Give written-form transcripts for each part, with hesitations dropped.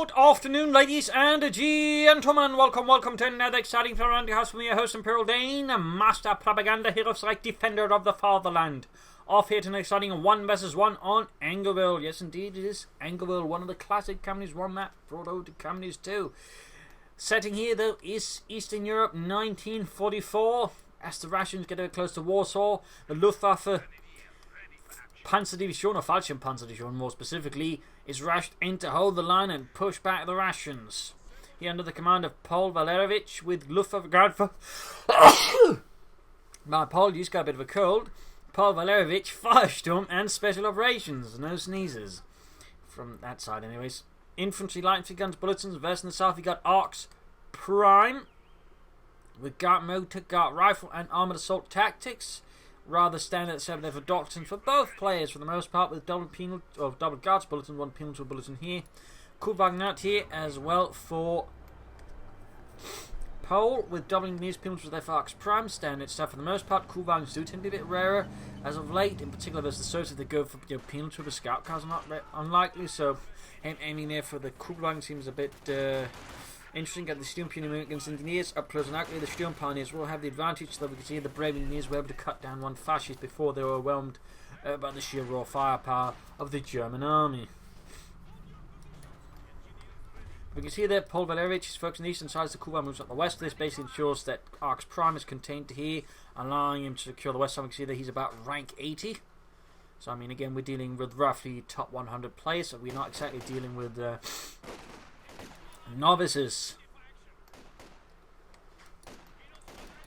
Good afternoon, ladies and gentlemen. Welcome to another exciting Propagandacaster from your host, Imperial Dane, Master Propaganda Hero Strike Defender of the Fatherland. Off here to an exciting 1 vs 1 on Angoville. Yes, indeed, it is Angoville, one of the classic companies, one that brought over to companies too. Setting here, though, is Eastern Europe, 1944. As the Russians get close to Warsaw, the Luftwaffe Panzerdivision, or Fallschirmpanzerdivision more specifically, is rushed in to hold the line and push back the Russians. Here under the command of Paul Valerovich with Luftwaffe guard for... My apologies, got a bit of a cold. Paul Valerovich, Firestorm and Special Operations. No sneezes. From that side anyways. Infantry, light infantry guns, bulletins. Versus in the south, we got Arcs Prime with Guard Motor, Guard Rifle and Armoured Assault Tactics. Rather standard 7 there for doctrine for both players for the most part, with double guards bulletin, one penal bulletin here. Kubang out here as well for Pole with doubling these penals for their Arcs Prime. Standard stuff for the most part. Kubangs do tend to be a bit rarer as of late, in particular versus the Soviets. They go for penal to the scout cars, not unlikely, so him aiming there for the Kubang seems a bit interesting. Got the Sturm Pioneer against Engineers up close and accurately. The Sturm Pioneers will have the advantage, though we can see the brave Engineers were able to cut down one fascist before they were overwhelmed by the sheer raw firepower of the German army. We can see there Paul Valerovich is focused on the eastern side as the Kuban moves up the west. This basically ensures that Arcs Prime is contained to here, allowing him to secure the west side. We can see that he's about rank 80. So I mean, again, we're dealing with roughly top 100 players, so we're not exactly dealing with novices.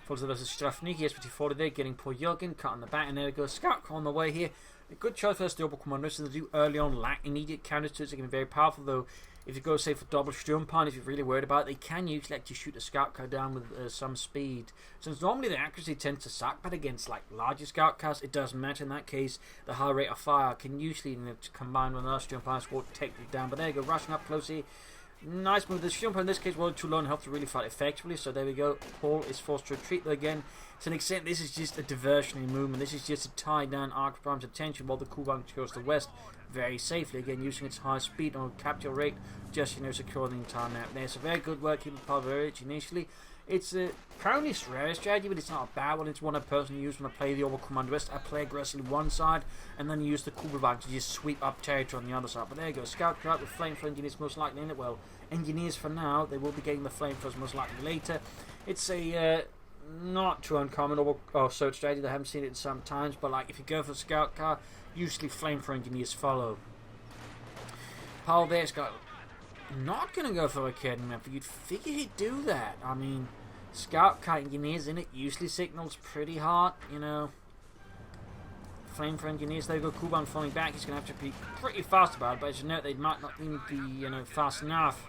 Follows versus Strafniki, SP40 there, getting poor Jürgen, cut on the back, and there we go, Scout on the way here. A good choice versus the double commander, so they do early on lack immediate counters to it, so they can be very powerful, though. If you go, say, for double Sturmpan, if you're really worried about it, they can usually actually shoot a scout car down with some speed. Since normally the accuracy tends to suck, but against like larger scout cars, it doesn't matter. In that case, the high rate of fire can usually, combined with another Sturmpan squad, take it down. But there you go, rushing up close here. Nice move. The Sturmpan in this case was too low and helped to really fight effectively. So there we go. Paul is forced to retreat though again. To an extent, this is just a diversionary movement. This is just to tie down Arc Prime's attention while the Kuban goes to the west very safely. Again, using its high speed and capture rate, just secure the entire map there. So very good work keeping Paul Valerovich initially. It's apparently a rare strategy, but it's not a bad one. It's one I personally use when I play the Overwatch Commander West. I play aggressively one side and then use the Kugelbank to just sweep up territory on the other side. But there you go, Scout Crowd with Flamethrower Engineers most likely in it. Well, Engineers for now, they will be getting the Flamethrowers most likely later. It's a not too uncommon or so strategy. I haven't seen it sometimes, but like if you go for Scout Car, usually Flamethrower Engineers follow. Paul there's got not going to go for a Academy map, but you'd figure he'd do that. I mean, Scout Car Engineers in it usually signals pretty hard, you know. Flamethrower Engineers, there you go, Kuban falling back. He's going to have to be pretty fast about it, but as you know, they might not even be, fast enough.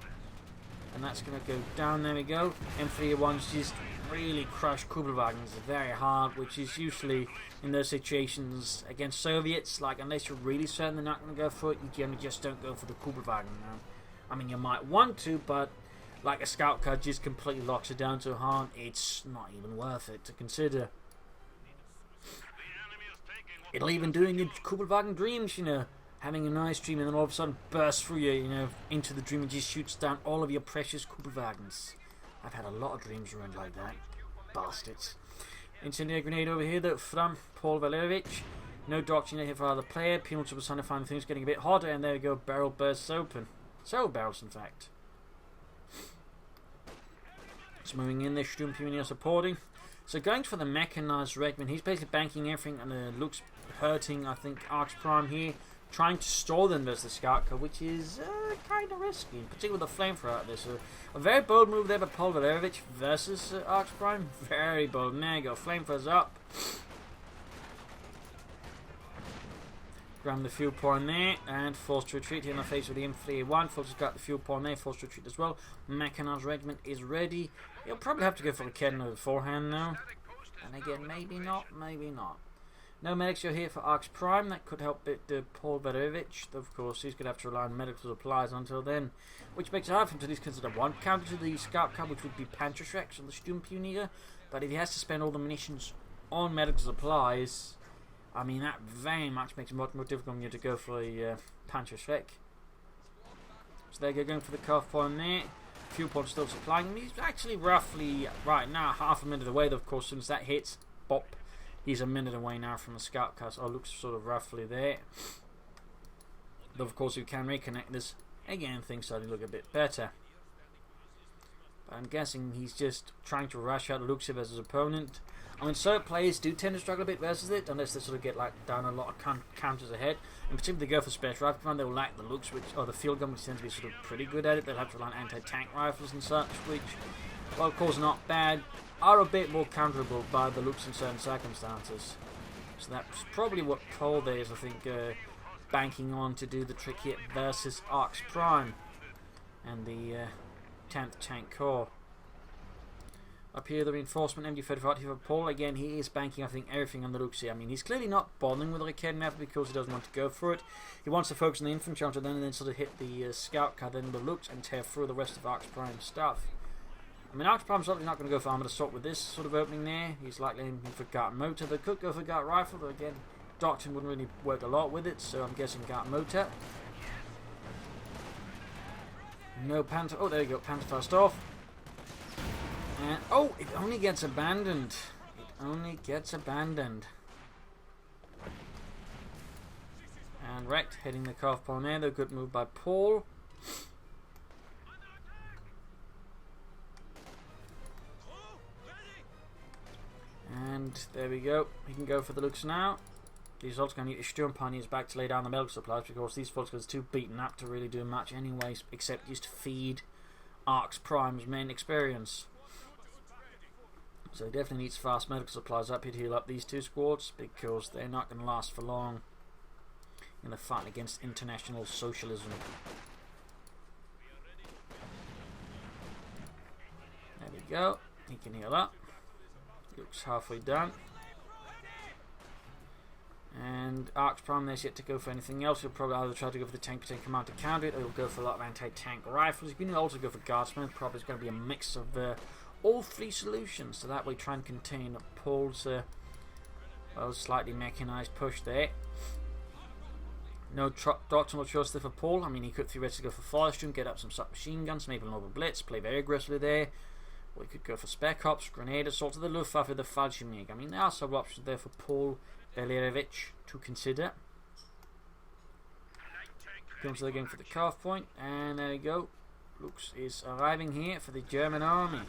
And that's going to go down, there we go. M3A1's just really crush Kubelwagens very hard, which is usually in those situations against Soviets, like unless you're really certain they're not going to go for it, you generally just don't go for the Kubelwagen, I mean, you might want to, but like a scout car just completely locks it down so hard, it's not even worth it to consider. It'll even do in your Kubelwagen dreams, having a nice dream and then all of a sudden bursts through you, into the dream and just shoots down all of your precious Kubelwagens. I've had a lot of dreams ruined like that. Bastards. Incendiary grenade over here though from Paul Valerovich. No doctrine here for either player. Penal to personifying things getting a bit hotter, and there we go, barrel bursts open. Several barrels in fact. It's moving in there, Sturm Pioneer supporting. So going for the mechanized regiment, he's basically banking everything and looks hurting, I think, Arcs Prime here. Trying to stall them versus the Scout Car, which is kind of risky, particularly with the Flamethrower out there. So a very bold move there by Paul Valerovich versus Arcs Prime. Very bold. And there you go, Flamethrowers up. Grab the fuel point there and forced to retreat here in the face of the M3A1. Forces got the fuel point there, forced to retreat as well. Mechanized regiment is ready. He'll probably have to go for the Kedno beforehand now. And again, maybe not, maybe not. No medics are here for Arcs Prime. That could help Paul Valerovich. Of course, he's going to have to rely on medical supplies until then, which makes it hard for him to at least consider one counter to the Scout Car, which would be Panzerschrecks on the Sturm Pioneer. But if he has to spend all the munitions on medical supplies, I mean, that very much makes it much more difficult to go for a Panzerschreck. So they're going for the cuff point there. Fuel pod still supplying him. He's actually roughly, right now, half a minute away, though, of course. As soon as that hits, bop. He's a minute away now from the scout cast. Oh, looks sort of roughly there. Though, of course, we can reconnect this. Again, things starting to look a bit better. But I'm guessing he's just trying to rush out Luxia versus his opponent. I mean, certain players do tend to struggle a bit versus it, unless they sort of get like down a lot of counters ahead. In particular, they go for special rifle command, they'll lack the looks, or the field gun, which tends to be sort of pretty good at it. They'll have to rely on anti-tank rifles and such, which, well, of course, not bad, are a bit more counterable by the looks in certain circumstances. So that's probably what Cole there is, I think, banking on to do the trick here versus Arx Prime and the 10th Tank Corps. Up here, the reinforcement MG35 for Paul. Again, he is banking, I think, everything on the Luxia. I mean, he's clearly not bothering with the Raketen because he doesn't want to go for it. He wants to focus on the infantry and then sort of hit the scout car, then the Lux, and tear through the rest of Arx Prime's stuff. I mean, Arx Prime's likely not going to go for armored assault with this sort of opening there. He's likely aiming for Gart Motor. They could go for Gart Rifle, but again, Doctrine wouldn't really work a lot with it, so I'm guessing Gart Motor. No Panther. Oh, there you go. Panther first off. And, oh, it only gets abandoned. It only gets abandoned. And wrecked, hitting the calf pawn there. Though good move by Paul. And there we go. He can go for the looks now. He's also going to need to Sturm Pioneers back to lay down the medical supplies because these folks are too beaten up to really do much anyways, except just feed Arx Prime's main experience. So he definitely needs fast medical supplies up here to heal up these two squads because they're not going to last for long in the fight against international socialism. There we go. He can heal up. Looks halfway done. And Arx Prime there's yet to go for anything else. He'll probably either try to go for the tank per tank command to counter it, or he'll go for a lot of anti-tank rifles. He can also go for guardsmen. Probably it's going to be a mix of all three solutions, so that way try and contain Paul's well, slightly mechanized push there. No doctrinal choice there for Paul. I mean, he could theoretically go for Fallstream, get up some submachine guns, maybe an over blitz, play very aggressively there. Or he could go for Spec Ops, Grenade Assault to the Luftwaffe, the Fallschirmjäger. I mean, there are several options there for Paul Belierevich to consider. Comes again for the calf point, and there we go. Lux is arriving here for the German army.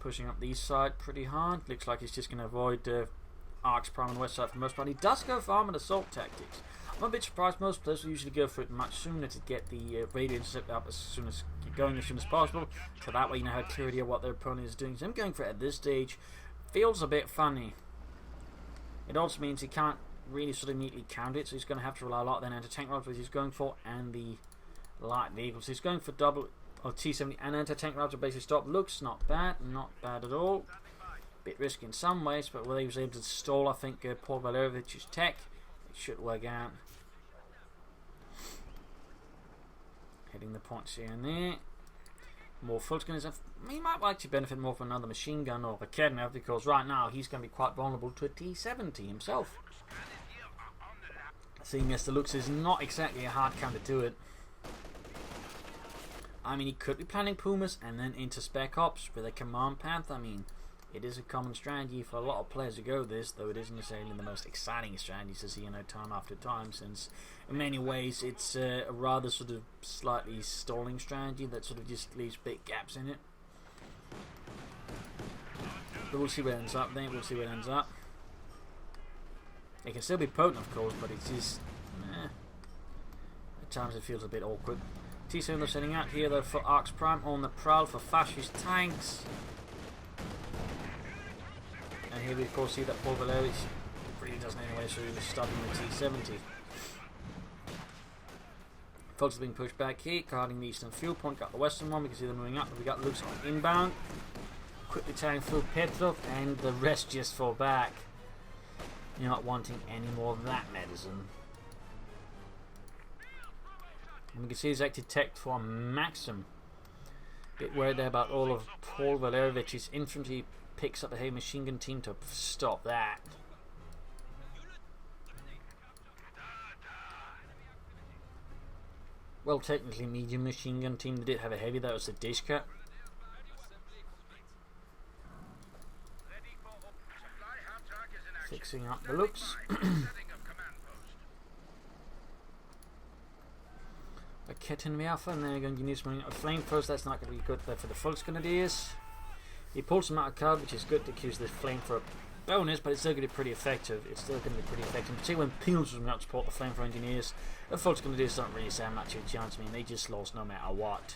Pushing up the east side pretty hard. Looks like he's just going to avoid Arx Prime on the west side for the most part. He does go for armoured assault tactics. I'm a bit surprised. Most players will usually go for it much sooner to get the radio intercept up as soon as possible, so that way you know how clear idea what their opponent is doing. So him going for it at this stage feels a bit funny. It also means he can't really sort of neatly counter it, so he's going to have to rely a lot on the anti-tank rifles he's going for and the light vehicles. He's going for double or T-70 and anti-tank rifles to basically stop. Looks not bad at all. Bit risky in some ways, but where he was able to stall, I think, Paul Valerovich's tech, it should work out. Hitting the points here and there. More full screen. He might actually benefit more from another machine gun or a Kednev because right now he's going to be quite vulnerable to a T-70 himself. Seeing as the looks is not exactly a hard counter to it. I mean, he could be planning Pumas and then into Spec Ops with a Command Panther. I mean, it is a common strategy for a lot of players to go this, though it isn't necessarily the most exciting strategy to see, time after time, since in many ways it's a rather sort of slightly stalling strategy that sort of just leaves big gaps in it. But we'll see where it ends up then, we'll see where it ends up. It can still be potent, of course, but it's just, at times it feels a bit awkward. T-7 setting out here though for Arx Prime on the prowl for fascist tanks. And here we of course see that Paul Valerich really doesn't anyway, so he's starting the T-70. Folks are being pushed back here, guarding the eastern fuel point, got the western one, we can see them moving up, but we got Lux on inbound. Quickly tearing through Petrov, and the rest just fall back. You're not wanting any more of that medicine. And we can see he's active tech for Maxim. Bit worried there about all of Paul Valerovich's infantry. Picks up a heavy machine gun team to stop that. Well, technically medium machine gun team. They did have a heavy, that was the Dishka. Fixing up the looks. A kit in the alpha, and then you're going to use a flamethrowers. That's not going to be good there for the Volksgrenadiers. He pulls some out of card, which is good to use the flamethrower bonus, but it's still going to be pretty effective. It's still going to be pretty effective, particularly when Peels was going to support the flamethrower engineers. The Volksgrenadiers don't really sound much of a chance. I mean, they just lost no matter what.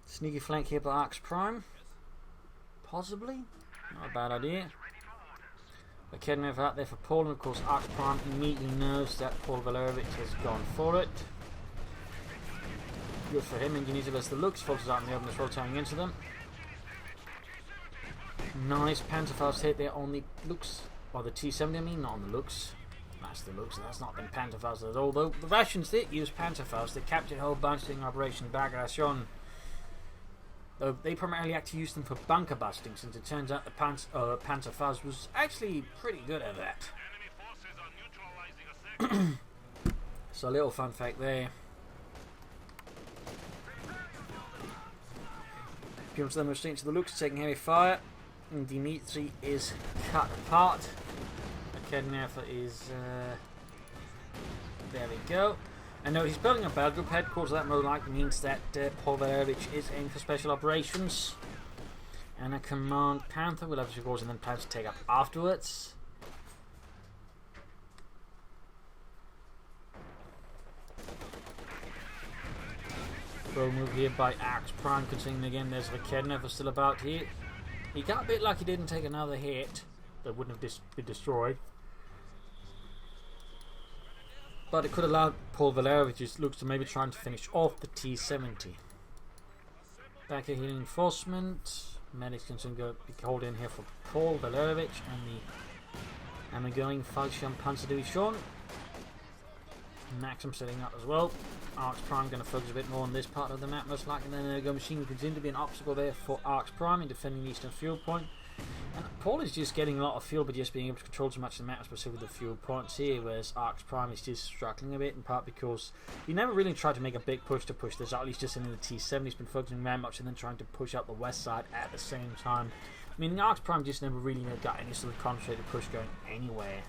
Sneaky flank here by Arx Prime. Possibly. Not a bad idea. But Kednev out there for Paul, and of course Arx Prime immediately knows that Paul Valerovich has gone for it. Good for him. Engineers as the looks. Folks out in the open as well, tying into them. Nice Panzerfaust hit there on the looks. Or the T-70, I mean, not on the looks. That's the looks. That's not been Panzerfaust at all. Though the Russians did use Panzerfaust. They captured a whole bunch during Operation Bagration. Though they primarily actually used them for bunker busting, since it turns out the Panzerfaust was actually pretty good at that. So a little fun fact there. People then straight into the looks, taking heavy fire. And Dimitri is cut apart. Kednev is there we go. And no, he's building a battle group headquarters. That more likely means that Paul Valerovich is aiming for special operations. And a command Panther will have to go and then plans to take up afterwards. Throw move here by Arx Prime, considering again there's Kednev still about here. He got a bit lucky, didn't take another hit that wouldn't have been destroyed. But it could allow Paul Valerovich's looks to maybe trying to finish off the T-70. Back here, reinforcement. Medics can go hold in here for Paul Valerovich and the Angoville Fallschirm Panzer Division. Maxim setting up as well. Arx Prime going to focus a bit more on this part of the map, most likely. Then the machine continues to be an obstacle there for Arx Prime in defending the eastern fuel point. And Paul is just getting a lot of fuel, but just being able to control too much of the map, specifically the fuel points here, whereas Arx Prime is just struggling a bit, in part because he never really tried to make a big push to push this out. He's just in the T-70. He's been focusing very much and then trying to push up the west side at the same time. I mean, Arx Prime just never really got any sort of concentrated push going anywhere.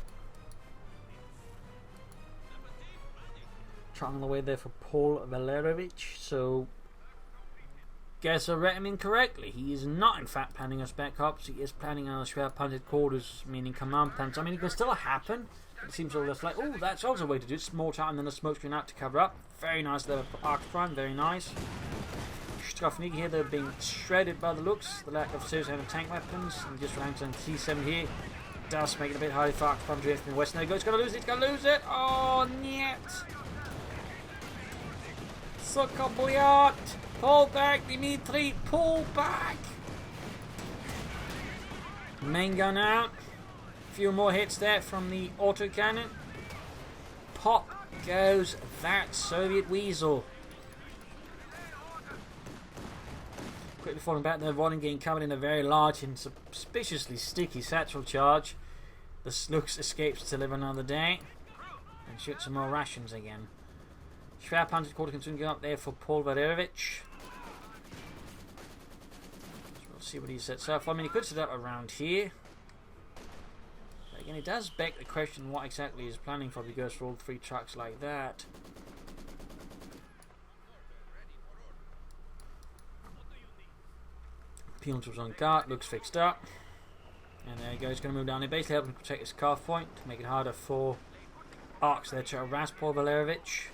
Trying on the way there for Paul Valerovich, so guess I read him incorrectly. He is not in fact planning us back up, so he is planning on a Schwer Panzer quarters, meaning command plans. I mean, it could still happen. It seems all just like, oh, that's also a way to do it. Small time and then a smoke screen out to cover up. Very nice there for Arx Prime, very nice. Strafnigi here, they're being shredded by the looks, the lack of serious tank weapons, and just relying on T-7 here. Does make it a bit harder for Arx Prime drifting west. There he goes, he's gonna lose it, he's gonna lose it! Oh, niet! Sucker boyat! Pull back, Dimitri! Pull back! Main gun out. A few more hits there from the autocannon. Pop goes that Soviet weasel. Quickly falling back there, Vodden getting covered in a very large and suspiciously sticky satchel charge. The Slooks escapes to live another day and shoot some more rations again. Schwer Panzer quarter continuing up there for Paul Valerovich. So we'll see what he sets up. I mean, he could set up around here. But again, it does beg the question what exactly he's planning for if he goes for all three trucks like that. Peelage was on guard, looks fixed up. And there he goes, he's going to move down here, basically helping protect his calf point to make it harder for Arx there to harass Paul Valerovich.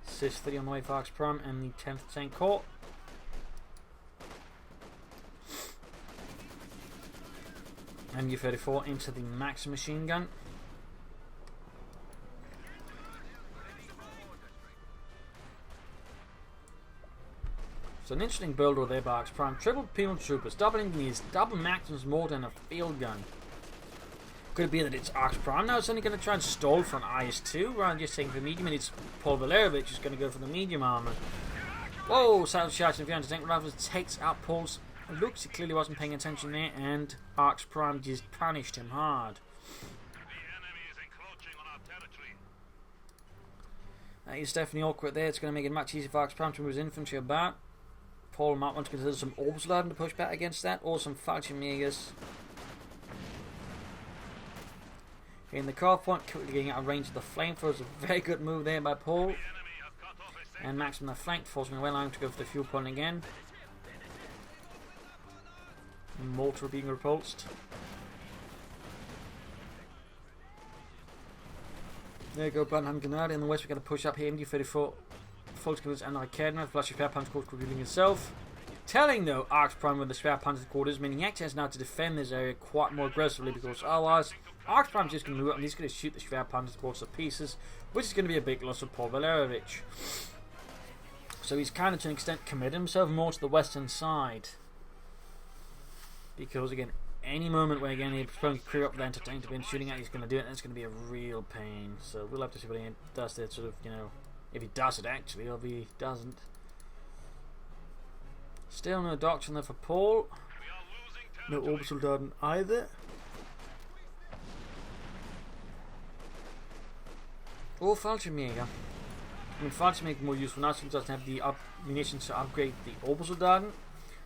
Cis 3 on the way for Arx Prime and the 10th Tank Corps. MU-34 into the Maxim machine gun. So an interesting build there by Arx Prime. Triple penal troopers, double engineers, double Maxims mortar and a field gun. Could it be that it's Arx Prime now? It's only going to try and stall for an IS-2 rather than just taking for medium, and it's Paul Valerovich who's going to go for the medium armour. Whoa! South charge and the tank rifles takes out Paul's Looks he clearly wasn't paying attention there, and Arx Prime just punished him hard. That is definitely awkward there. It's going to make it much easier for Arx Prime to move his infantry about. Paul might want to consider some Orbital to push back against that, or some Fallschirmjägers. In the car point, quickly getting out of range of the flamethrowers. A very good move there by Paul. And Max on the flank, forcing well armed to go for the fuel point again. Mortar being repulsed. There you go, Blenheim Grenade. In the west, we're going to push up here. MD-34 Volkskriegs and Arcadna. Flash spare punch course revealing itself. Telling though Arx Prime with the spare punch quarters, meaning he actually has now to defend this area quite more aggressively, because otherwise Arx Prime's just going to move up and he's going to shoot the spare punch course to pieces, which is going to be a big loss of Paul Valerovich. So he's kind of to an extent committed himself more to the western side. Because again, any moment where again he's going to creep up there to be shooting at, he's going to do it, and it's going to be a real pain. So we'll have to see what he does there, sort of, you know, if he does it actually, or if he doesn't. Still no doctrine there for Paul. No orbital Darden either. Or Fallschirmjäger. I mean, Fallschirmjäger more useful now, since he doesn't have the munitions to upgrade the orbital Darden.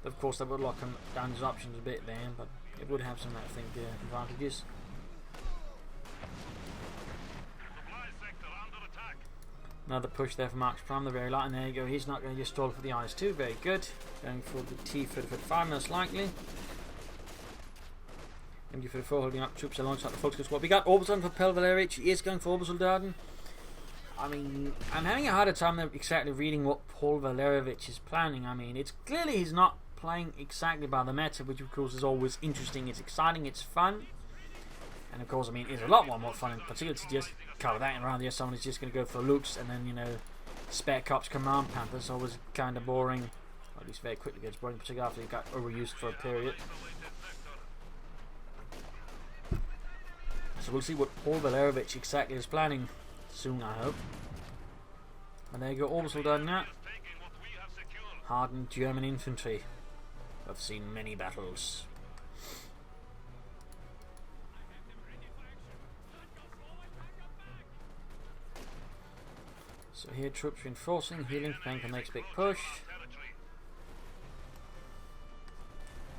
Of course, that would lock him down his options a bit there, but it would have some, I think, advantages. Another push there from Arx Prime, the very light, and there you go. He's not going to just stall for the IS-2. Very good. Going for the T-35 most likely. MD-34 holding up troops alongside the Volkskriegs squad. We got Orbital for Paul Valerovich. He is going for Orbital Darden. I mean, I'm having a harder time exactly reading what Paul Valerovich is planning. I mean, it's clearly he's not playing exactly by the meta, which of course is always interesting. It's exciting, it's fun. And of course, I mean, it's a lot more fun in particular to just cover that and around there. Someone is just going to go for looks, and then, you know, spare cops command Panthers. Always kind of boring. Or at least very quickly gets boring, particularly after it got overused for a period. So we'll see what Paul Valerovich exactly is planning soon, I hope. And there you go, orbital done now. Hardened German infantry. I've seen many battles. So here troops reinforcing, healing, planning for the next big push.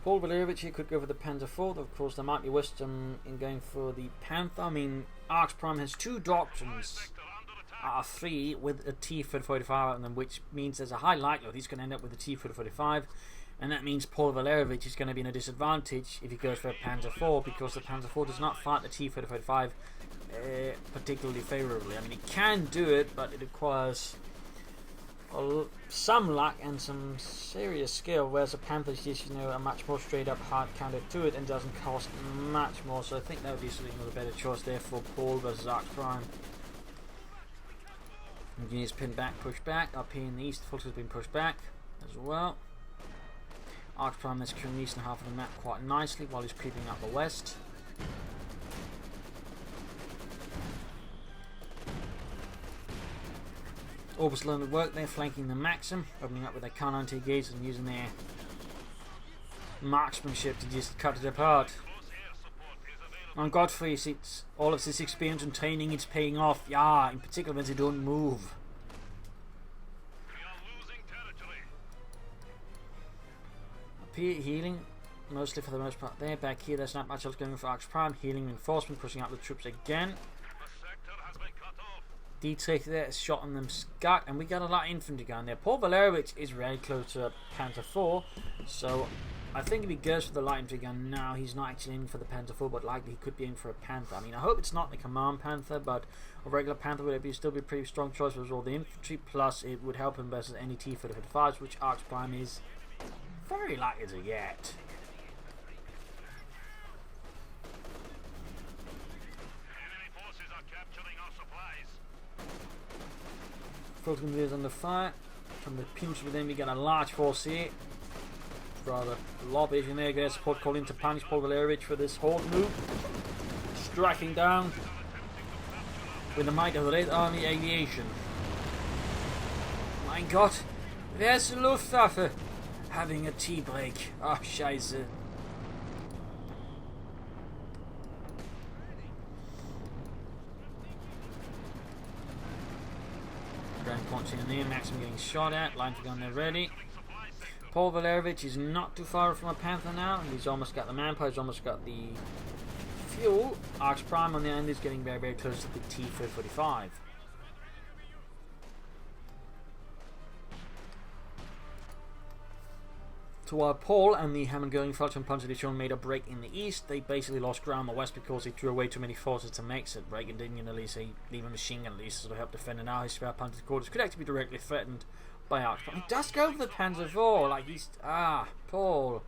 Paul Valerovich here could go for the Panzer IV. Of course, there might be wisdom in going for the Panther. I mean, Arx Prime has two doctrines, 3 with a T-45 on them, which means there's a high likelihood he's going to end up with a T-45, and that means Paul Valerovich is going to be in a disadvantage if he goes for a Panzer IV, because the Panzer IV does not fight the T-45 particularly favourably. I mean, he can do it, but it requires some luck and some serious skill, whereas a Panther is just, you know, a much more straight up hard counter to it and doesn't cost much more. So I think that would be something of a better choice there for Paul versus Arx Prime. Engineers pinned back, pushed back. Up here in the east, Fulks has been pushed back as well. Arx Prime is securing the eastern half of the map quite nicely while he's creeping up the west. Orbis learned to work there, flanking the Maxim, opening up with their Kar 90 gauges and using their marksmanship to just cut it apart. On Godfrey, it's all of this experience and training, it's paying off. Yeah, in particular when they don't move. Up here, healing, mostly for the most part there. Back here, there's not much else going for Arx Prime. Healing reinforcement, pushing out the troops again. D-Take there, shot on them Scott, and we got a lot of infantry going there. Paul Valerovich is very close to a Panther IV, so I think if he goes for the light infantry gun now, he's not actually in for the Panther IV, but likely he could be in for a Panther. I mean, I hope it's not the Command Panther, but a regular Panther would still be a pretty strong choice with all the infantry, plus it would help him versus any T-45s, which Arx Prime is very likely to get. Floating is under fire from the pinch within. We got a large force here. Rather lobbish in there. Get support called in to punish Paul Valerovich for this horde move. Striking down with the might of the Red Army Aviation. My God, there's the Luftwaffe. having a tea break. Oh, scheiße. Grand points in there, Maxim getting shot at, line for gun there ready. Paul Valerovich is not too far from a Panther now. He's almost got the manpower, he's almost got the fuel. Arx Prime on the end is getting very, very close to the T-45. So while Paul and the Hammer-Göring Fallschirm Panzer Division made a break in the east, they basically lost ground in the west because they threw away too many forces to make said break and didn't at least leave a machine gun at least to sort of help defend. And now his spare Panzer quarters could actually be directly threatened by Arx. But he does go for the Panzer IV, like he's Paul,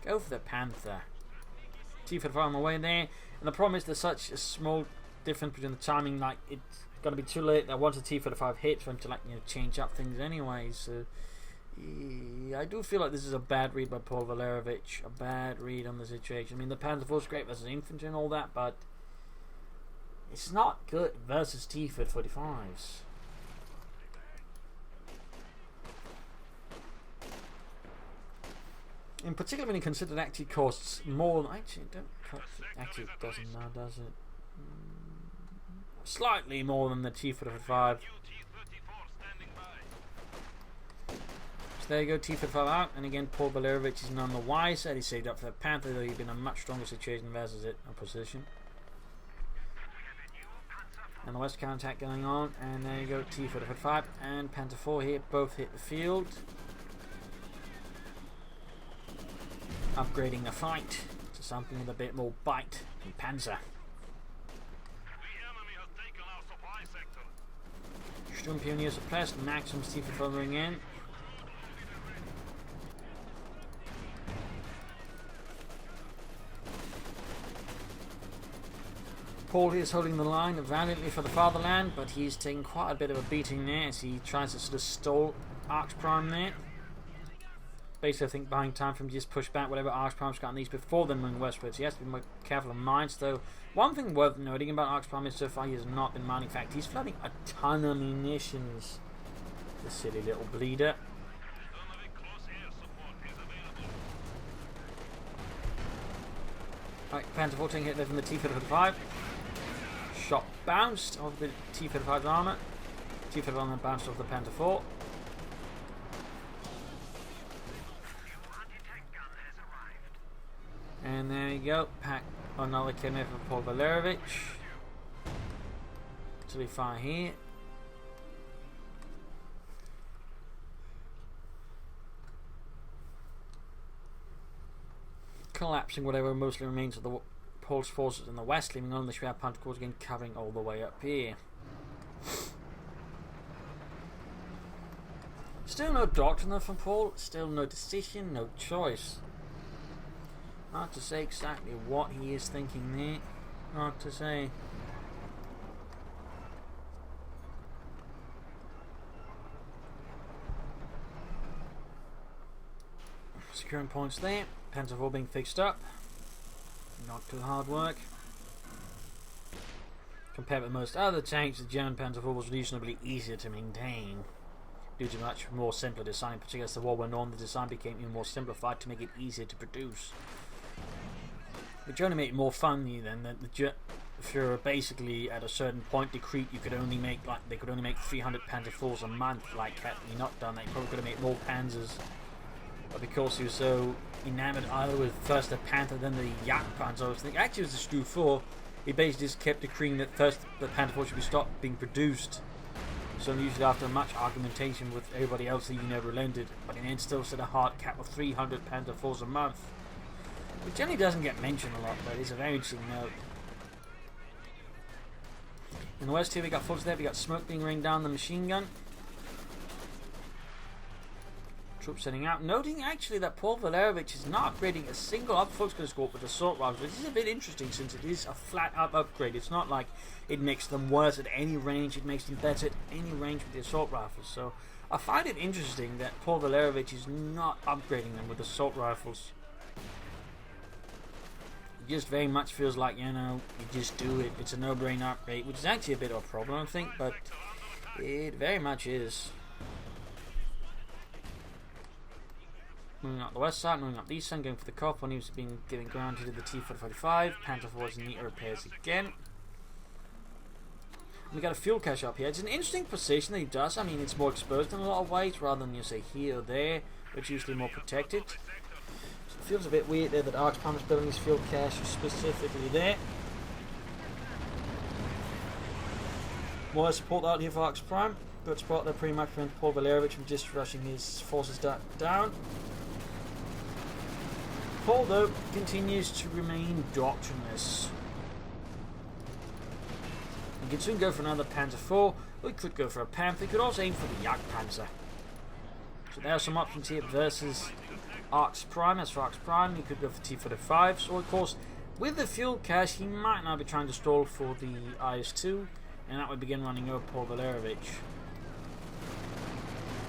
go for the Panther. T-45 on the way there, and the problem is there's such a small difference between the timing, like it's gonna be too late that once the T-45 hits for him to like change up things anyway. So I do feel like this is a bad read by Paul Valerovich, a bad read on the situation. I mean, the Panzer IV is great versus infantry and all that, but it's not good versus T-45s. In particular, when you consider it actually costs more than actually it doesn't now, does it? Slightly more than the T-45. There you go, T-45 out, and again Paul Valerovich is none the wiser. He saved up for the Panther, though he'd been in a much stronger situation versus it, a position. And the west counterattack going on, and there you go, T-45 and Panther 4 here, both hit the field. Upgrading the fight to something with a bit more bite and Panzer. Sturm Pioneer suppressed, Maxim's T-45 ring in. Paul is holding the line valiantly for the fatherland, but he's taking quite a bit of a beating there as he tries to sort of stall Arx Prime there. Basically, I think buying time for him to just push back whatever Arx Prime's got on these before then moving westwards. He has to be more careful of mines, though. One thing worth noting about Arx Prime is so far he has not been mining. In fact, he's flooding a ton of munitions. The silly little bleeder. Right, Panther 14 hit there from the T-45. Shot bounced off the T-45's armour. T-45 armour bounced off the Panther 4. And there you go. Pack another came in for Paul Valerovich. So we fire here. Collapsing whatever mostly remains of the Paul's forces in the west, leaving only the Schwer Panther Corps again covering all the way up here. Still no doctrine from Paul, still no decision, no choice. Hard to say exactly what he is thinking there. Hard to say. Securing points there. Panzer IV being fixed up. Not too hard work. Compared with most other tanks, the German Panzer IV was reasonably easier to maintain due to much more simpler design. Particularly as the war went on, the design became even more simplified to make it easier to produce. Which only made it more fun then that the Fuhrer basically at a certain point decreed you could only make they could only make 300 Panzer IVs a month. Like had he not done that, he probably could have made more Panzers. But because he was so enamored either with first the Panther then the Jagdpanzer, I was thinking actually it was the Stu 4. He basically just kept decreeing that first the Panther IV should be stopped being produced. So usually after much argumentation with everybody else he never relented, but in the end still set a hard cap of 300 Panzer IVs a month. Which generally doesn't get mentioned a lot, but it's a very interesting note. In the west here we got forces there, we got smoke being rained down the machine gun. Troops setting out. Noting actually that Paul Valerovich is not upgrading a single Volkskriegsgruppe squad with assault rifles, which is a bit interesting since it is a flat up upgrade. It's not like it makes them worse at any range, it makes them better at any range with the assault rifles. So I find it interesting that Paul Valerovich is not upgrading them with assault rifles. It just very much feels like, you know, you just do it. It's a no-brainer upgrade, which is actually a bit of a problem, I think, but it very much is. Moving up the west side, moving up the east side, going for the cop when he was being given ground to the T-45. Panther 4 is in the repairs again. We got a fuel cache up here. It's an interesting position that he does. I mean, it's more exposed in a lot of ways rather than, you say, here or there, but it's usually more protected. So it feels a bit weird there that Arx Prime is building his fuel cache specifically there. More support out here for Arx Prime. Good spot there pretty much to prevent Paul Valerovich from just rushing his forces down. Paul, though, continues to remain doctrineless. He could soon go for another Panzer IV, or he could go for a Panther. He could also aim for the Jagdpanzer. So there are some options here versus Arx Prime. As for Arx Prime, he could go for T-45. So, of course, with the fuel cache, he might now be trying to stall for the IS-2, and that would begin running over Paul Valerovich.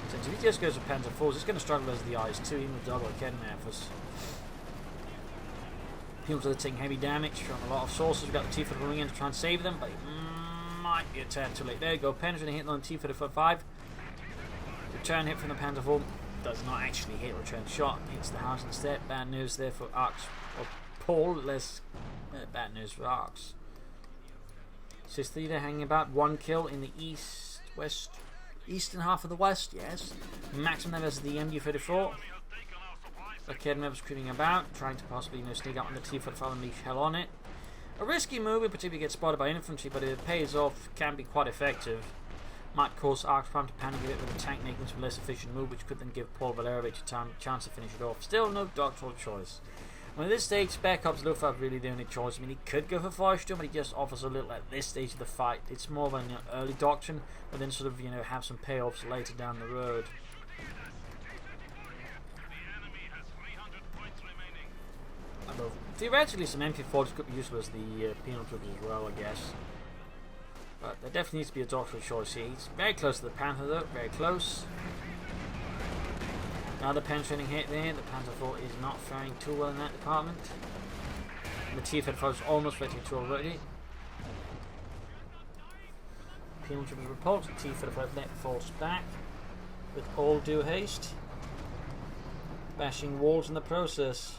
So if he just goes for Panzer IVs, he's going to struggle as the IS-2, even with double cannon efforts. People are taking heavy damage from a lot of sources. We've got the T-45 coming in to try and save them, but it might be a tad too late. There you go, penetrating hit on the T-45. Return hit from the Panzer IV does not actually hit. Return shot hits the house instead. Bad news there for Arx, or Paul. Less bad news for Arx. Sys Theater hanging about 1 kill in the eastern half of the west. Yes, maximum there versus the MU-34. Kedmev creeping about, trying to possibly sneak up on the T-45 and leash hell on it. A risky move, in particular get spotted by infantry, but if it pays off, can be quite effective. Might cause Arx Prime to panic a bit with a tank making some less efficient move, which could then give Paul Valerovich a chance to finish it off. Still no doctoral choice. Well, at this stage, Spec Ops Luftwaffe really the only choice. I mean, he could go for Feuersturm, but he just offers a little at this stage of the fight. It's more of an early doctrine, but then sort of, have some payoffs later down the road. Although, theoretically, some MP40s could be useful as the penal troops as well, I guess. But there definitely needs to be a doctoral choice here. He's very close to the Panther, though. Very close. Another penetrating hit there. The Panther IV is not faring too well in that department. And the T-45 is almost ready to already. Penal troops repulsed. The T-45 net falls back with all due haste. Bashing walls in the process.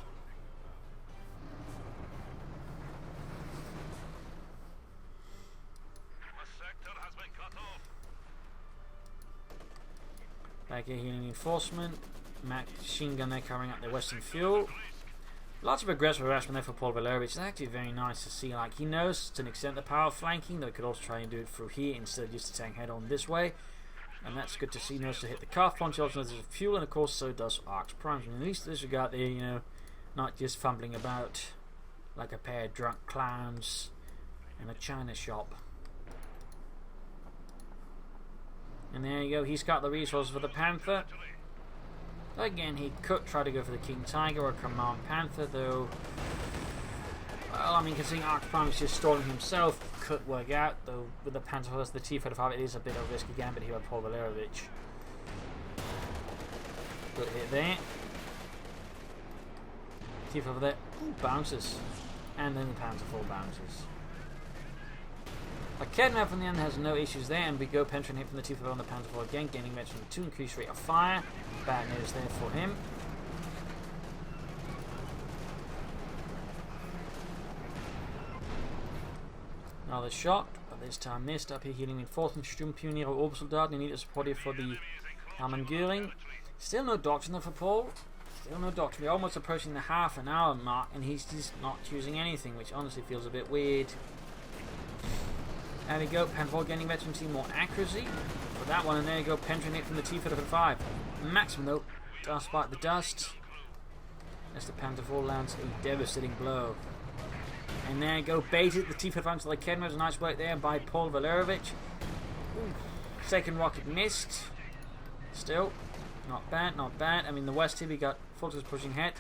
Back here, healing reinforcement. Machine gun there covering up their western fuel. Lots of aggressive harassment there for Paul Valerovich. It's actually very nice to see. Like, he knows to an extent the power of flanking, though he could also try and do it through here instead of just attacking head on this way. And that's good to see. He knows to hit the calf punch. He also knows there's fuel, and of course, so does Arx Prime. And at least in this regard, there, not just fumbling about like a pair of drunk clowns in a china shop. And there you go, he's got the resources for the Panther. Again, he could try to go for the King Tiger or Command Panther, though. Well, I mean, considering Arx Prime is just stalling himself, could work out, though with the Panther versus the T-45, it is a bit of a risky gambit here by Paul Valerovich. Good hit there. T-45 there. Ooh, bounces. And then the Panther 4 bounces. Kedmev on the end has no issues there, and we go penetrating hit from the T-45 on the Panther 4 again, gaining mention from the 2 increased rate of fire. Bad news there for him. Another shot, but this time missed. Up here healing reinforcement. Sturmpioniere Obersoldaten. They need a support here for the Armoured. Still no doctrine there for Paul. Still no doctrine. We're almost approaching the half an hour mark, and he's just not choosing anything, which honestly feels a bit weird. There we go, Panther getting veteran team more accuracy for that one, and there you go, penetrating it from the T-45. Maximum though, dust bite the dust. As the Panther 4 lands a devastating blow. And there you go, baited the T-45 to the Kedmev. Nice work there by Paul Valerovich. Ooh, second rocket missed. Still, not bad, not bad. I mean, the west here we got forces pushing ahead,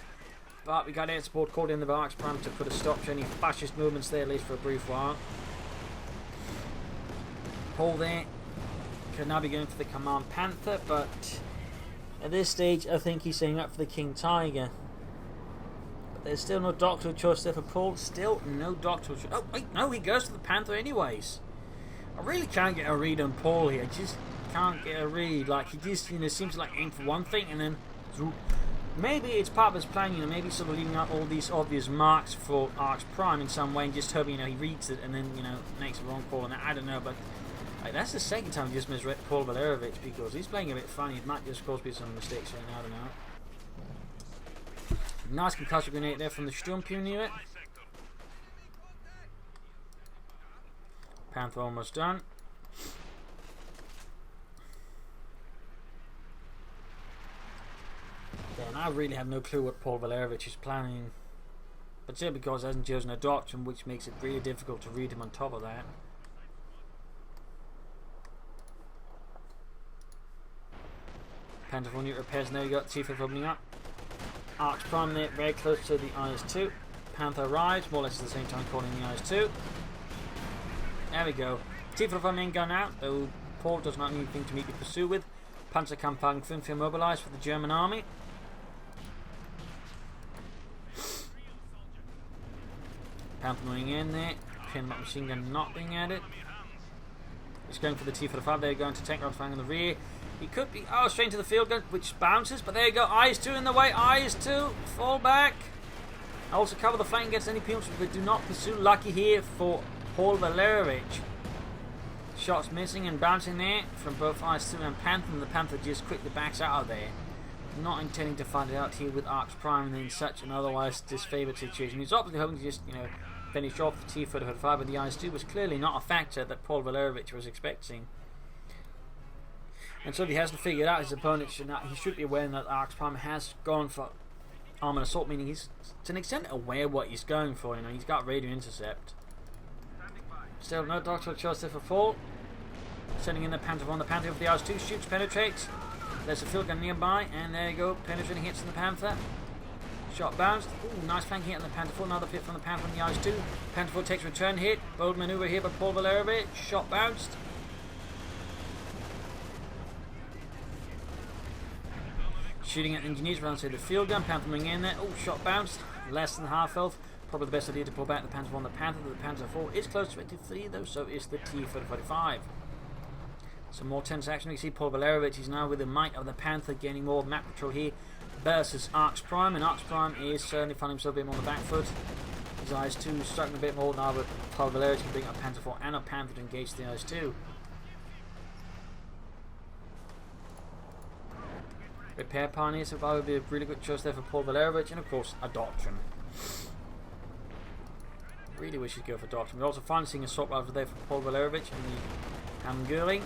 but we got air support called in the Arx Prime to put a stop to any fascist movements there, at least for a brief while. Paul there could now be going for the Command Panther, but at this stage I think he's setting up for the King Tiger. But there's still no doctoral choice there for Paul. Still no doctoral choice. Oh wait, no, he goes for the Panther anyways. I really can't get a read on Paul here. I just can't get a read. Like, he just seems like aim for one thing and then Maybe it's part of his plan, you know, maybe sort of leaving out all these obvious marks for Arx Prime in some way and just hoping, you know, he reads it and then, you know, makes a wrong call. And I don't know, but like, that's the second time he just misread Paul Valerovich because he's playing a bit funny. It might just cause me some mistakes right now, I don't know. Nice concussive grenade there from the Sturmpew unit. Panther almost done. And I really have no clue what Paul Valerovich is planning. But simply because he hasn't chosen a doctrine, which makes it really difficult to read him on top of that. Panther 4 unit repairs, and there you got T5 opening up. Arx Prime there, very close to the IS-2. Panther arrives, more or less at the same time calling the IS-2. There we go. T5 main gun out, though Paul does not need anything to immediately pursue with. Panzerkampfwagen 5 mobilized for the German army. Panther moving in there. Pinlock machine gun not being at it. He's going for the T-45. They're going to tank rock flying on the rear. He could be straight into the field gun, which bounces, but there you go. IS-2 in the way. IS-2 fall back. Also cover the flank against any penalties, but do not pursue. Lucky here for Paul Valerovich. Shots missing and bouncing there from both IS-2 and Panther, and the Panther just quickly backs out of there. Not intending to find it out here with Arx Prime in such an otherwise disfavored situation. He's obviously hoping to just, you know, finish off the T-45, but the IS-2 was clearly not a factor that Paul Valerovich was expecting. And so he hasn't figured out his opponent should not. He should be aware that Arx Prime has gone for armored assault, meaning he's to an extent aware what he's going for. You know, he's got radio intercept. Still no doctoral choice there for Paul. Sending in the Panther on the Panther of the IS-2 shoots, penetrates. There's a field gun nearby, and there you go, penetrating hits from the Panther. Shot bounced. Ooh, nice flank hit on the Panther 4. Another hit from the Panther on the IS-2. Panther 4 takes return hit. Bold maneuver here by Paul Valerovich. Shot bounced. Shooting at engineers around the field gun. Panther moving in there. Oh, shot bounced. Less than half health. Probably the best idea to pull back the Panther on the Panther. The Panther 4 is close to 23 though, so is the T-45. Some more tense action. You see Paul Valerovich is now with the might of the Panther, gaining more map control here versus Arx Prime, and Arx Prime is certainly finding himself a bit more on the back foot. His IS-2 struggling a bit more now, but Paul Valerovich can bring up Panther 4 and a Panther to engage the IS-2. Repair Pioneer, so that would be a really good choice there for Paul Valerovich, and of course a Doctrine. Really wish he'd go for Doctrine. We're also finally seeing a assault rifle there for Paul Valerovich and the Angoville.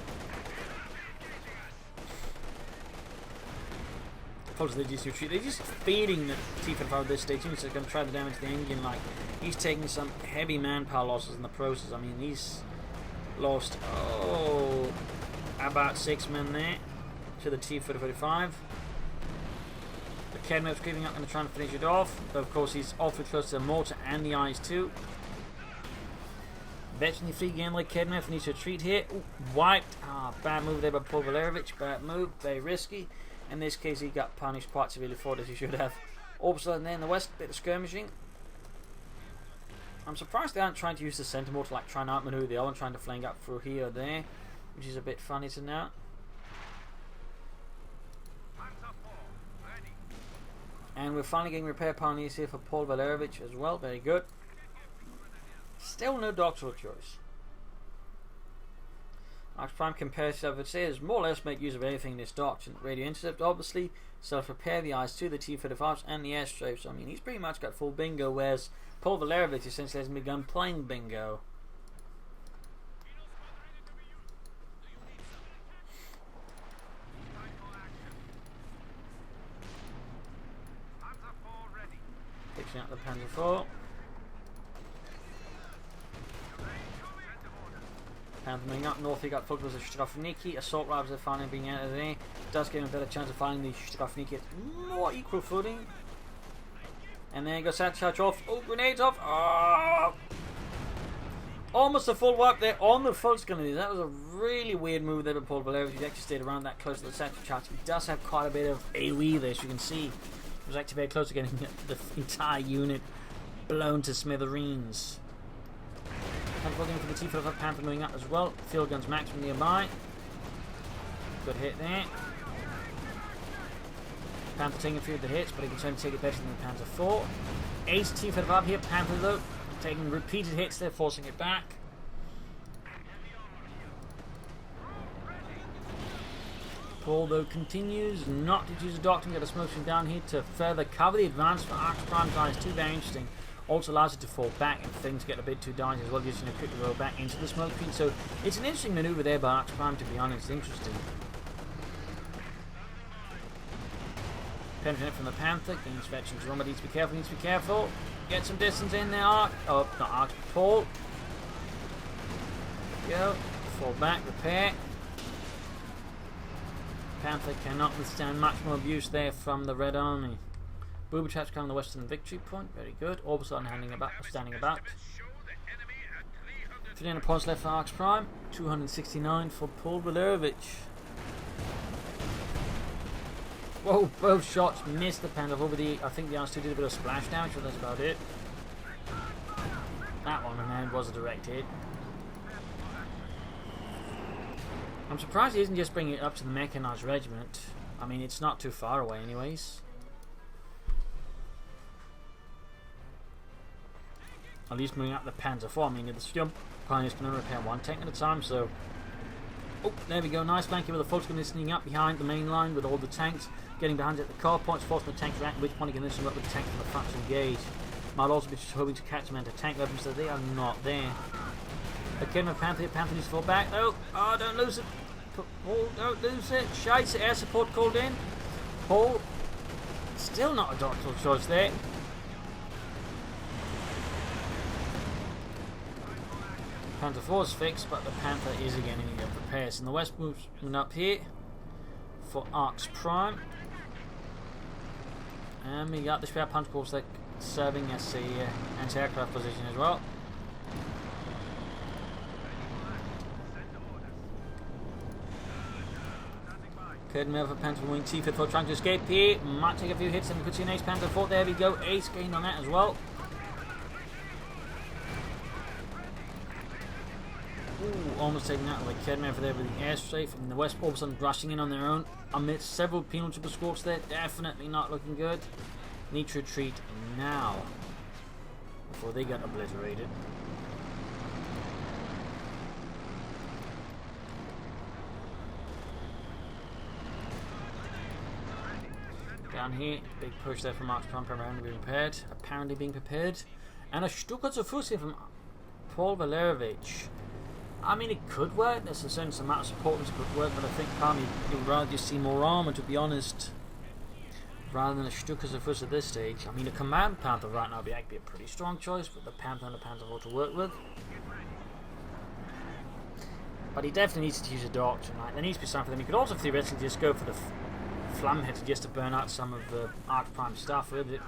They just retreat. They're just feeding the T-45 at this stage. He's going to try to damage the engine. Like, he's taking some heavy manpower losses in the process. I mean, he's lost about 6 men there to the T-45. The Kedmov's creeping up and trying to finish it off. But of course, he's awfully close to the mortar and the IS-2. Veteran free game like Kedmov needs to retreat here. Ooh, wiped. Bad move there by Paul Valerovich. Bad move. Very risky. In this case, he got punished quite severely for it, as he should have. Orbison there in the west, bit of skirmishing. I'm surprised they aren't trying to use the Sentinel to like try and outmaneuver the other one, trying to flank up through here or there, which is a bit funny to note. And we're finally getting repair pioneers here for Paul Valerovich as well. Very good. Still no doctoral choice. Arx Prime compares, I would say, is more or less make use of anything in this doctrine. Radio intercept, obviously, self-repair, the IS-2, the T-45s, and the airstrafes. So, I mean, he's pretty much got full bingo, whereas Paul Valerovich essentially hasn't begun playing bingo. Fixing up the Panzer 4. Panther moving up north, he got fucked with a Strafniki. Assault rifles are finally being out of there. Does give him a better chance of finding the Strafniki at more equal footing. And then he goes out, charge off. Oh, grenades off. Oh! Almost a full wipe there on the full screen. That was a really weird move there by Paul Valerovich. He actually stayed around that close to the satchel charge. He does have quite a bit of AoE there, as you can see. He was actually very close to getting the entire unit blown to smithereens. Looking for the T-45 Panther moving up as well. Field guns max from nearby. Good hit there. Panther taking a few of the hits, but he can certainly take it better than the Panzer IV. 82 for the Bob here. Panther though, taking repeated hits there, forcing it back. Paul though continues not to choose a doctrine, get a smoke screen down here to further cover the advance for Arch Prime. Is too very interesting. Also allows it to fall back if things get a bit too dicey as well, just quickly roll back into the smoke screen. So it's an interesting manoeuvre there by Arch Prime, to be honest. Interesting. Penetrating from the Panther, gains veterans run, but needs to be careful, needs to be careful. Get some distance in there, Arch. Oh, not Arch, Paul. Go. Fall back, repair. Panther cannot withstand much more abuse there from the Red Army. Booby traps coming the western victory point, very good. Orbison standing about. 300 points left for Arch Prime, 269 for Paul Valerovich. Whoa, both shots missed the Panther over the. I think the Arch 2 did a bit of splash damage, but that's about it. That one, man, was a direct hit. I'm surprised he isn't just bringing it up to the mechanized regiment. I mean, it's not too far away, anyways. At least moving up the Panzer IV. I mean, the Steel Pioneers can only repair one tank at a time, so. Oh, there we go. Nice flanking with the Volksgun sneaking up behind the main line with all the tanks. Getting behind it at the car points, forcing the tanks around, at which point he can listen up with the tanks from the front to engage. Might also be hoping to catch them into tank weapons, so they are not there. Again with Panther needs to fall back. Oh, don't lose it. Paul, don't lose it. Scheiße, air support called in. Paul, still not a doctoral choice there. Panther 4 is fixed, but the Panther is again in need of repairs. And the West moving up here for Arch Prime. And we got the spare punch balls that serving as a anti-aircraft position as well. Curtain over Panther Wing T-5 trying to escape here. Might take a few hits and we could see an ace Panther 4. There we go. Ace gained on that as well. Ooh, almost taking out like Curtain over there with the airstrike. And the West all of a sudden rushing in on their own amidst several penal triple squawks there. Definitely not looking good. Need to retreat now before they get obliterated. Down here, big push there from Arch Prime, apparently being prepared. And a Stuka-Fuß here from Paul Valerovich. I mean, it could work, there's a certain amount of support which could work, but I think probably you'd rather just see more armor, to be honest, rather than a Stuka-Fuß at this stage. I mean, a Command Panther right now would be a pretty strong choice, but the Panther and the Panther IV to work with. But he definitely needs to use a doctrine, right? There needs to be something for them. He could also theoretically just go for the Flam Head just to burn out some of the Arch Prime stuff with it.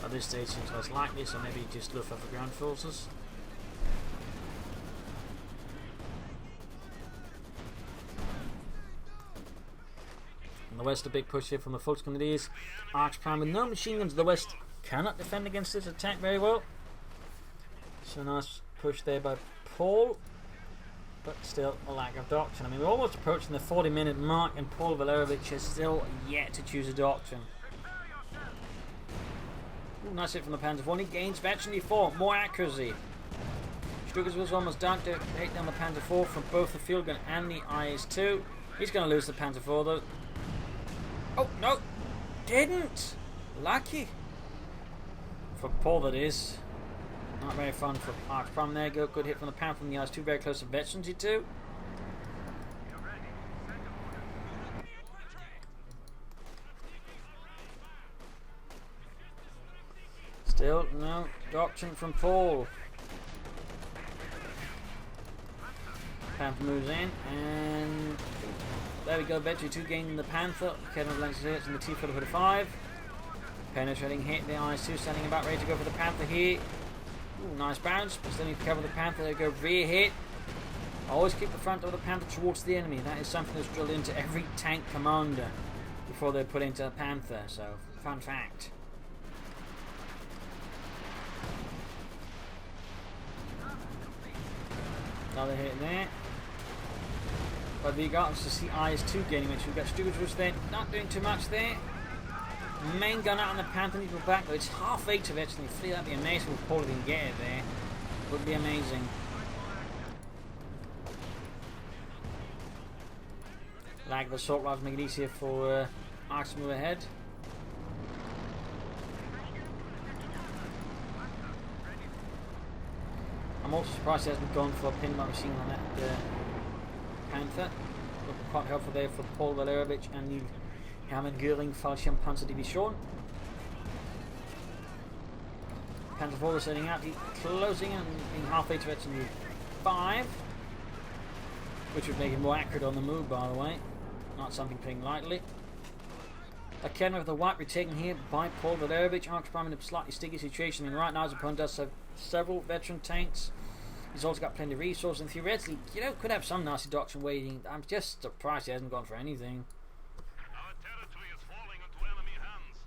At this stage seems less likely, so maybe just Luftwaffe ground forces. On the west, a big push here from the Volksgun. It is Arch Prime with no machine guns. The west cannot defend against this attack very well. So nice push there by Paul. But still a lack of doctrine. I mean, we're almost approaching the 40-minute mark and Paul Valerovich has still yet to choose a doctrine. Ooh, nice hit from the Panzer IV. He gains veteran 4, more accuracy. Stukas was almost done to take down the Panzer IV from both the field gun and the IS-2. He's going to lose the Panzer IV though. Oh, no! Didn't! Lucky! For Paul, that is. Not very fun for Arch Prime. There you go. Good hit from the Panther from the IS-2. Very close to veterans, you two. Still no doctrine from Paul. Panther moves in and there we go. Veteran 2 gaining the Panther. Kevin Lenz hits in the T-45. Penetrating hit. The IS-2 standing about ready to go for the Panther here. Ooh, nice bounce, but still need to cover the Panther. There we go, rear hit. Always keep the front of the Panther towards the enemy. That is something that's drilled into every tank commander before they're put into a Panther. So, fun fact. Another hit there. But regardless to see IS-2 gaining mention. We've got Stuart there, not doing too much there. Main gun out on the Panther, needs to go back, but it's half 8 to eventually free. That'd be amazing if Paul didn't get it there. Would be amazing. Lack of assault rifles make it easier for Arcs to move ahead. I'm also surprised he hasn't gone for a pin machine on that Panther. Would be quite helpful there for Paul Valerovich and the Hermann Göring Fallschirmpanzerdivision. Panther 4 setting out, closing and being halfway to it to 5, which would make it more accurate on the move, by the way. Not something playing lightly. Again with the wipe retaken here by Paul Valerovich. Arcs Prime in a slightly sticky situation. I mean, right now his opponent does have several veteran tanks. He's also got plenty of resources, and theoretically, you know, could have some nasty doctrine waiting. I'm just surprised he hasn't gone for anything. Our territory is falling into enemy hands.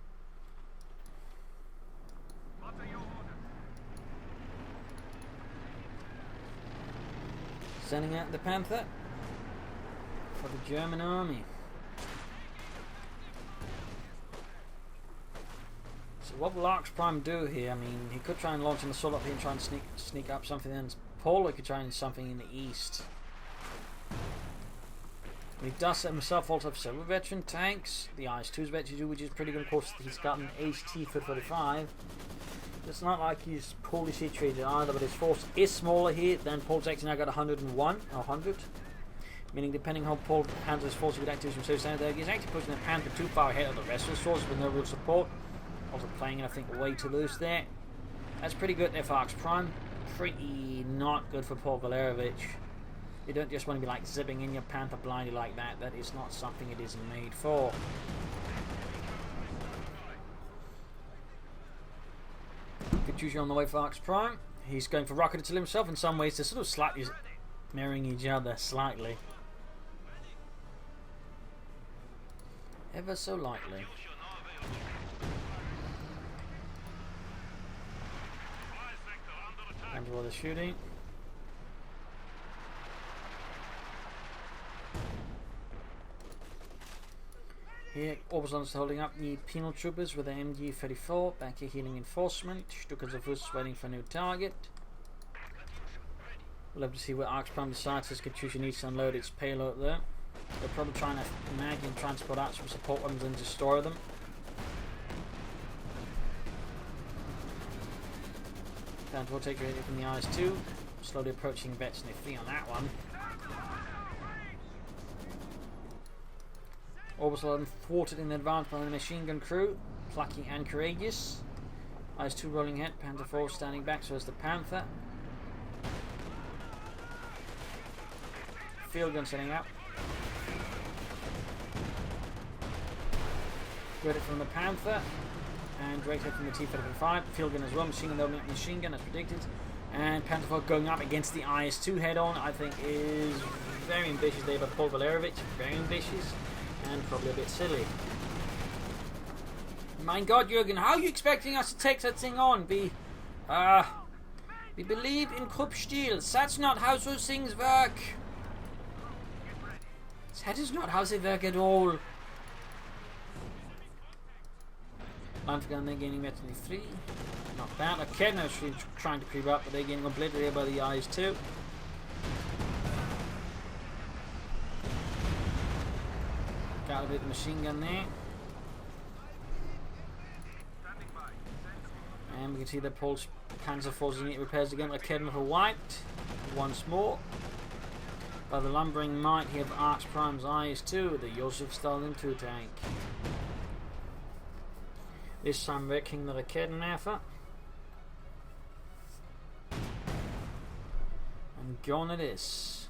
What are your orders? Sending out the Panther for the German army. So what will Arcs Prime do here? I mean, he could try and launch an assault up here and try and sneak up something, and Paul could try and something in the east. And he does himself also have several veteran tanks. The IS-2's veteran too, which is pretty good. Of course, he's got an HT-45. It's not like he's poorly situated either, but his force is smaller here than Paul's actually now got 101 or 100. Meaning, depending how Paul handles his force with activation, so standing there, he's actually pushing the Panther too far ahead of the rest of the forces with no real support. Also playing it, I think, way too loose there. That's pretty good there for Arcs Prime. Pretty not good for Paul Valerovich. You don't just want to be like zipping in your Panther blindly like that. That is not something it is made for. Confusion on the way for Arcs Prime. He's going for rocket until himself in some ways. They're sort of slightly mirroring each other, slightly. Ever so lightly. And while they're shooting. Here, Oberst's holding up the penal troopers with the MG-34. Back here, healing enforcement. Stukas of Rus waiting for a new target. We'll have to see where Arcs Prime decides his Katyusha needs to unload its payload there. They're probably trying to imagine transport out some support weapons and destroy them. Panther will take a hit from the IS-2. Slowly approaching Vets Nifty on that one. Orbison thwarted in advance by the machine gun crew. Plucky and courageous. IS-2 rolling ahead. Panther 4 standing back, so is the Panther. Field gun setting up. Great hit from the Panther. And great hit from the T-35. Field gun as well. Machine gun, machine gun as predicted. And Panther 4 going up against the IS-2 head-on, I think is very ambitious there by Paul Valerovich. Very ambitious. And probably a bit silly. My God, Jürgen, how are you expecting us to take that thing on? We believe in Kruppstil. That's not how those things work. That is not how they work at all. Landwehr, they're gaining veteran 3. Not bad. Okay, now she's trying to creep up, but they're getting obliterated by the IS-2. Got a bit of machine gun there. And we can see that Paul's Panzer forces unit repairs again. Kedma for white. Once more. By the lumbering might here of Arcs Prime's IS-2, the Josef Stalin 2 tank. This time wrecking the Raketenwerfer. And gone it is.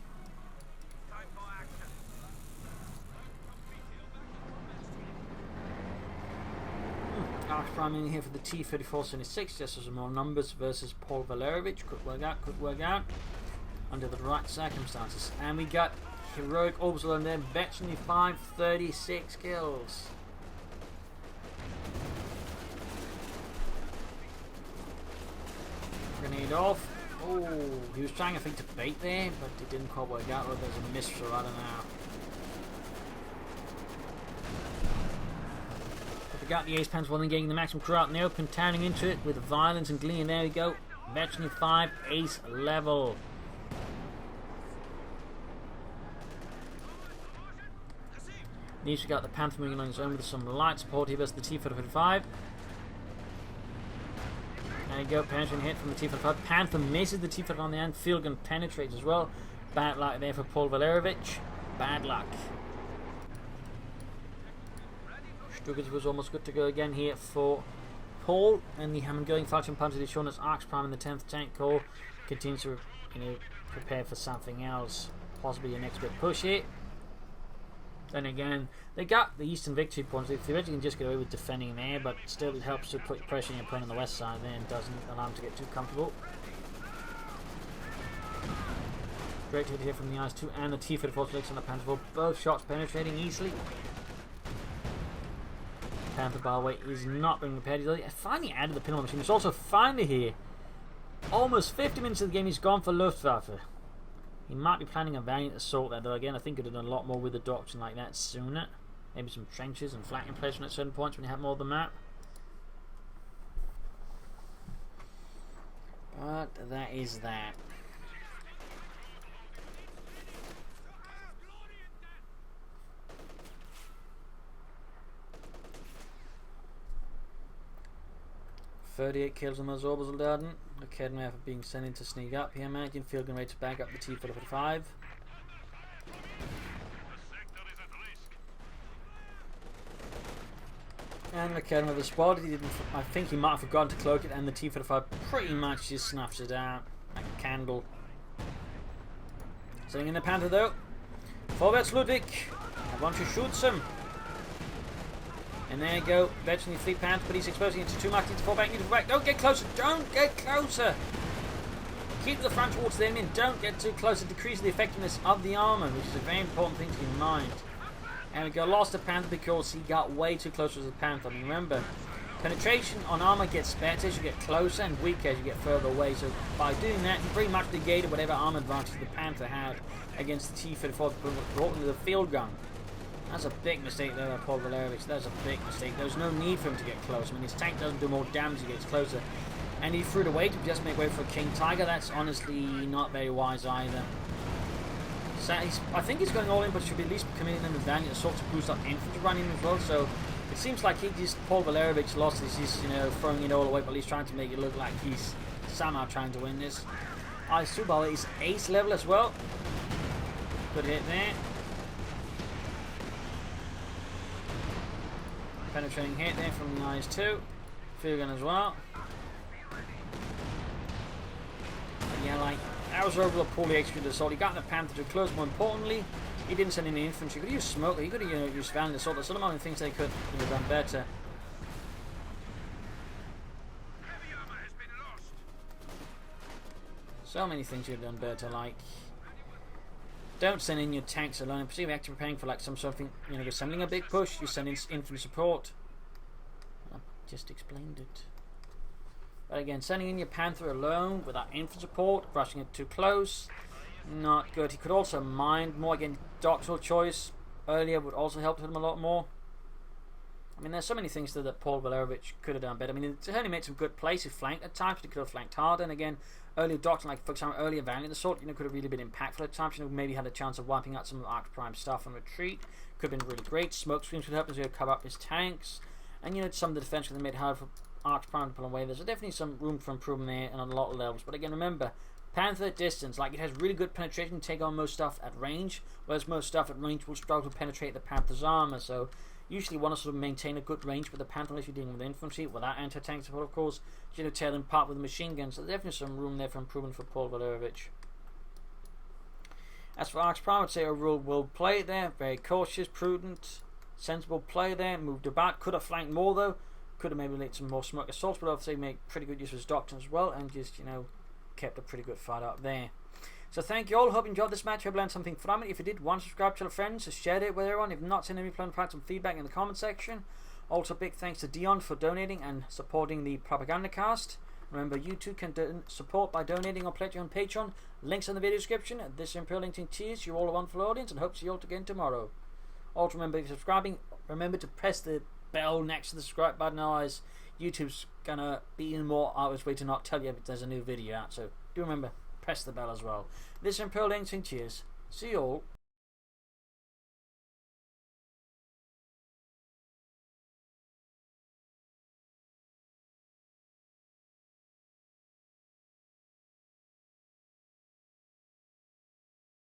Arcs Prime in here for the T-34-76, just as more numbers versus Paul Valerovich. Could work out, could work out. Under the right circumstances. And we got heroic Orbital and then veteran 536 kills. Grenade off. Oh, he was trying, I think, to bait there, but it didn't quite work out. Or there's a miss for I don't know. But we got the Ace Pants one, then getting the maximum crew out in the open, turning into it with violence and glee. And there we go. Veteran 5 ace level. These we got the Panther moving on his own with some light support here versus the T-45. There you go, penetrating hit from the T-45. Panther misses the T-45 on the end. Field gun penetrates as well. Bad luck there for Paul Valerovich. Bad luck. Stuggers was almost good to go again here for Paul. And the Hammond going Falcon Panther is shown as Arcs Prime in the 10th Tank Corps. Continues to prepare for something else. Possibly a next big push here. Then again, they got the Eastern Victory points. They theoretically can just get away with defending there, but still it helps to put pressure on your opponent on the west side there and doesn't allow them to get too comfortable. Great hit here from the IS-2 and the T-34 legs on the Panther. Both shots penetrating easily. Panther, by the way, is not being repaired. He finally added the pinball machine. It's also finally here. Almost 50 minutes of the game, he's gone for Luftwaffe. He might be planning a valiant assault there, though again I think he could have done a lot more with the doctrine like that sooner. Maybe some trenches and flanking placement at certain points when you have more of the map. But that is that. .38 kills on those orbital Darden. The Academy after being sent in to sneak up here, imagine. Field gun ready to back up the T-45. And the Academy of the spot. He didn't. I think he might have forgotten to cloak it, and the T-45 pretty much just snaps it out like a candle. Sitting in the Panther though. Vorwärts Ludwig. I want to shoot him. And there you go, veteran Fleet Panther, but he's exposing it to too much. Need to fall back, need to fall back. Don't get closer, don't get closer. Keep the front towards the enemy and don't get too close. It decreases the effectiveness of the armor, which is a very important thing to keep in mind. And we go, lost the Panther because he got way too close to the Panther. I mean, remember, penetration on armor gets better as you get closer and weaker as you get further away. So by doing that, he pretty much negated whatever armor advantage the Panther had against the T-34 brought into the field gun. That's a big mistake there by Paul Valerovich. That's a big mistake. There's no need for him to get close. I mean, his tank doesn't do more damage as he gets closer. And he threw it away to just make way for a King Tiger. That's honestly not very wise either. So I think he's going all in, but should be at least committing them with valiant assault to boost up infantry running as well. So it seems like Paul Valerovich lost this. He's throwing it all away, but at least trying to make it look like he's somehow trying to win this. IS-2 is ace level as well. Good hit there. Penetrating hit there from the IS-2. Field gun as well. But yeah, like, that was overall poorly executed assault. He got the Panther too close. More importantly, he didn't send any infantry. He could have used smoke. He could have used valiant assault. There's some other things they could have done better. So many things you've done better, like, don't send in your tanks alone. Particularly actually preparing for like some sort of thing, assembling a big push. You send in infantry support. I just explained it. But again, sending in your Panther alone without infantry support, rushing it too close, not good. He could also mind more. Again, doctoral choice earlier would also help him a lot more. I mean, there's so many things that Paul Valerovich could have done better. I mean, he only made some good plays. He flanked at times. He could have flanked harder. And again, earlier doctrine, like for example, earlier Valiant Assault, could have really been impactful at times. Maybe had a chance of wiping out some of the Arc Prime stuff on retreat. Could have been really great. Smoke screens would help him to cover up his tanks. And some of the defense would have made it hard for Arc Prime to pull away. There's definitely some room for improvement there and on a lot of levels. But again, remember, Panther at distance, like it has really good penetration to take on most stuff at range, whereas most stuff at range will struggle to penetrate the Panther's armor. So usually you want to sort of maintain a good range with the Panther unless you're dealing with infantry, without anti-tank support, of course, tear them apart with the machine guns. So there's definitely some room there for improvement for Paul Valerovich. As for Arcs Prime, I'd say overall well played there, very cautious, prudent, sensible play there, moved about, could have flanked more though, could have maybe laid some more smoke assaults, but obviously made pretty good use of his doctrine as well, and just, kept a pretty good fight up there. So thank you all, hope you enjoyed this match, hope you learned something from it. If you did, subscribe to your friends, share it with everyone. If not, send me some feedback in the comment section. Also big thanks to Dion for donating and supporting the Propagandacast. Remember, you too can support by donating or pledging on Patreon. Links in the video description. This Imperial LinkedIn Cheers. You're all a wonderful audience and hope to see you all again tomorrow. Also, remember, if you're subscribing, remember to press the bell next to the subscribe button. Otherwise, YouTube's gonna be even more out of its way to not tell you if there's a new video out. So do remember, press the bell as well. This Imperial LinkedIn Cheers. See you all